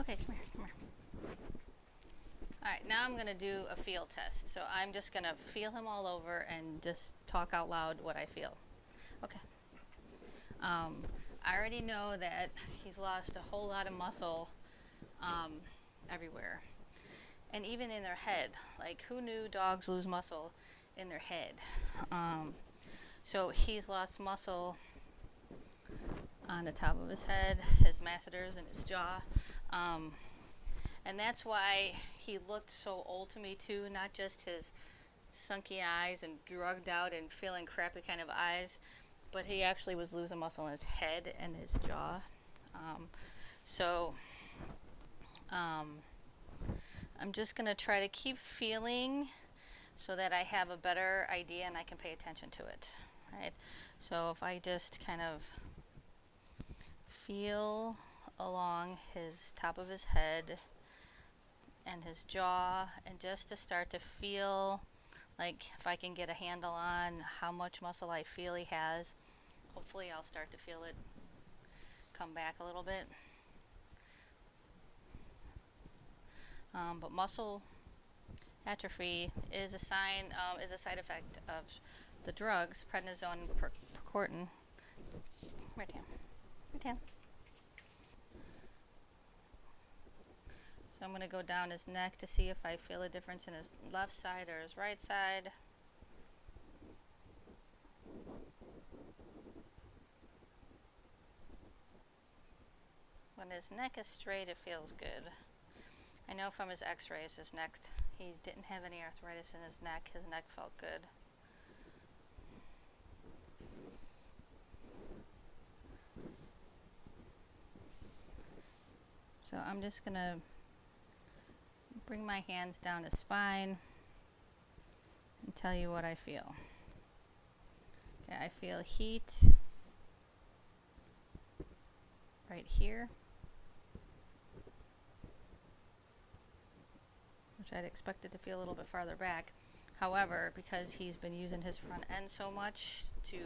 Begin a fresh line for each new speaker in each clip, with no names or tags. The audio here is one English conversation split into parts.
Okay, come here, come here. Alright, now I'm going to do a feel test. So I'm just going to feel him all over and just talk out loud what I feel. Okay. I already know that he's lost a whole lot of muscle everywhere. And even in their head. Like, who knew dogs lose muscle in their head? So he's lost muscle on the top of his head, his masseters, and his jaw. And that's why he looked so old to me too, not just his sunky eyes and drugged out and feeling crappy kind of eyes, but he actually was losing muscle in his head and his jaw. I'm just going to try to keep feeling so that I have a better idea and I can pay attention to it. Right? So if I just kind of feel along his top of his head and his jaw, and just to start to feel like if I can get a handle on how much muscle I feel he has, hopefully I'll start to feel it come back a little bit. But muscle atrophy is a side effect of the drugs, prednisone and percortin. Right hand. Right hand. So I'm going to go down his neck to see if I feel a difference in his left side or his right side. When his neck is straight, it feels good. I know from his x-rays, his neck, he didn't have any arthritis in his neck. His neck felt good. So I'm just going to bring my hands down his spine and tell you what I feel. Okay, I feel heat right here, which I'd expect it to feel a little bit farther back. However, because he's been using his front end so much to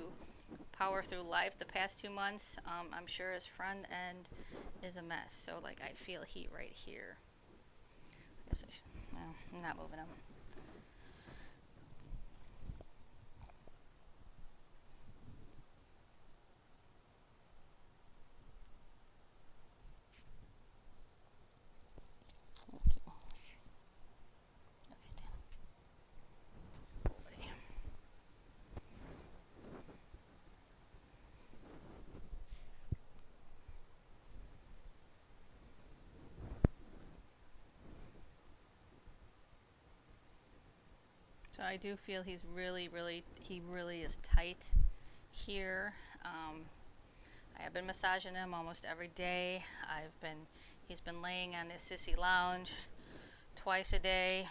power through life the past 2 months, I'm sure his front end is a mess. So like I feel heat right here. I guess I'm not moving him. So I do feel he really is tight here. I have been massaging him almost every day. He's been laying on his sissy lounge twice a day.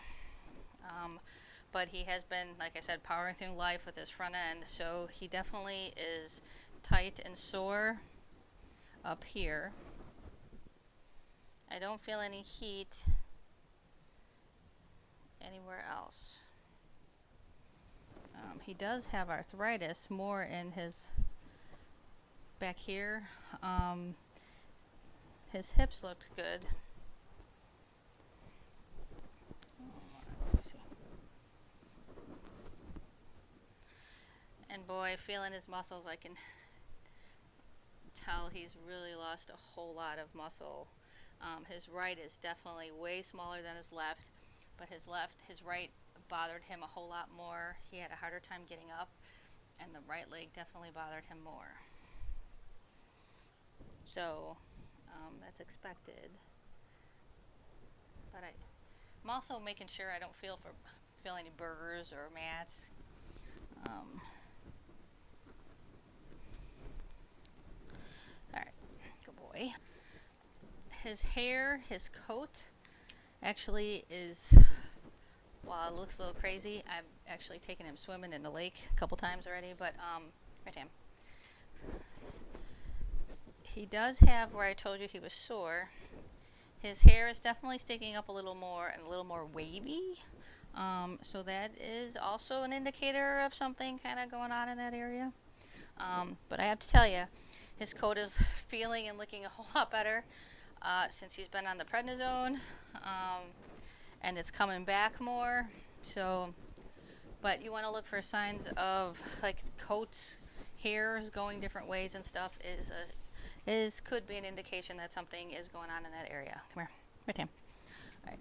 But he has been, like I said, powering through life with his front end. So he definitely is tight and sore up here. I don't feel any heat anywhere else. He does have arthritis more in his back here. His hips looked good. And boy, feeling his muscles, I can tell he's really lost a whole lot of muscle. His right is definitely way smaller than his left, but his right bothered him a whole lot more. He had a harder time getting up, and the right leg definitely bothered him more. So that's expected. But I'm also making sure I don't feel any burrs or mats. Alright, good boy. His hair, his coat, actually is, while it looks a little crazy, I've actually taken him swimming in the lake a couple times already, but right him. He does have where I told you he was sore. His hair is definitely sticking up a little more and a little more wavy. So that is also an indicator of something kind of going on in that area. But I have to tell you, his coat is feeling and looking a whole lot better. since he's been on the prednisone, and it's coming back more. So, but you want to look for signs of like coats, hairs going different ways and stuff. Could be an indication that something is going on in that area. Come here, right, Tam. All right.